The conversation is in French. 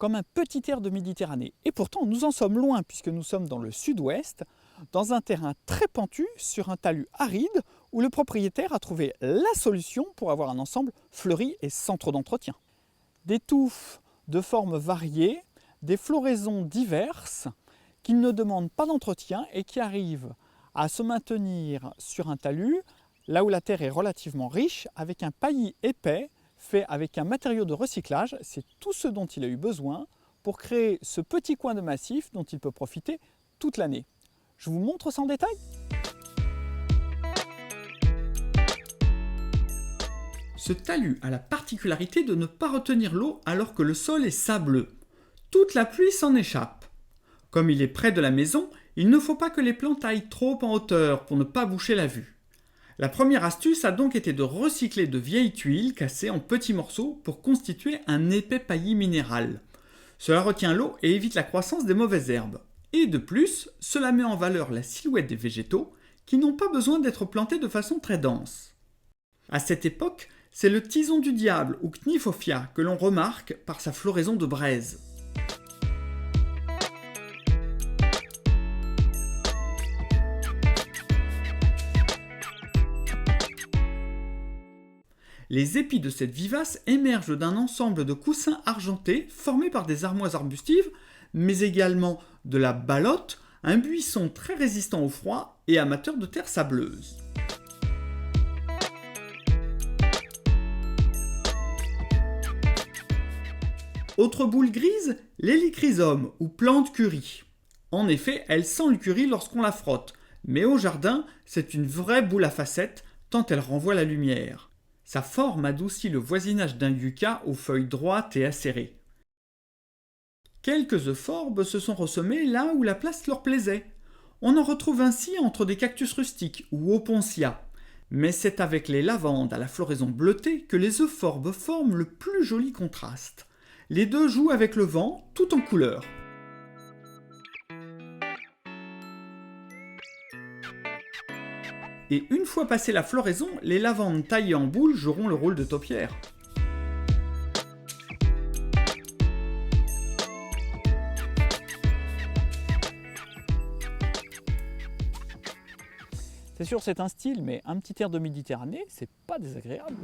comme un petit air de Méditerranée. Et pourtant, nous en sommes loin, puisque nous sommes dans le sud-ouest, dans un terrain très pentu, sur un talus aride, où le propriétaire a trouvé la solution pour avoir un ensemble fleuri et sans trop d'entretien. Des touffes de formes variées, des floraisons diverses, qui ne demandent pas d'entretien et qui arrivent à se maintenir sur un talus, là où la terre est relativement riche, avec un paillis épais, fait avec un matériau de recyclage. C'est tout ce dont il a eu besoin pour créer ce petit coin de massif dont il peut profiter toute l'année. Je vous montre ça en détail. Ce talus a la particularité de ne pas retenir l'eau alors que le sol est sableux. Toute la pluie s'en échappe. Comme il est près de la maison, il ne faut pas que les plantes aillent trop en hauteur pour ne pas boucher la vue. La première astuce a donc été de recycler de vieilles tuiles cassées en petits morceaux pour constituer un épais paillis minéral. Cela retient l'eau et évite la croissance des mauvaises herbes. Et de plus, cela met en valeur la silhouette des végétaux qui n'ont pas besoin d'être plantés de façon très dense. À cette époque, c'est le tison du diable ou Cniphofia que l'on remarque par sa floraison de braise. Les épis de cette vivace émergent d'un ensemble de coussins argentés formés par des armoises arbustives, mais également de la balotte, un buisson très résistant au froid et amateur de terre sableuse. Autre boule grise, l'hélichrysum ou plante curry. En effet, elle sent le curry lorsqu'on la frotte, mais au jardin, c'est une vraie boule à facettes tant elle renvoie la lumière. Sa forme adoucit le voisinage d'un yucca aux feuilles droites et acérées. Quelques euphorbes se sont ressemés là où la place leur plaisait. On en retrouve ainsi entre des cactus rustiques ou opontia. Mais c'est avec les lavandes à la floraison bleutée que les euphorbes forment le plus joli contraste. Les deux jouent avec le vent, tout en couleur. Et une fois passée la floraison, les lavandes taillées en boule joueront le rôle de taupières. C'est sûr, c'est un style, mais un petit air de Méditerranée, c'est pas désagréable.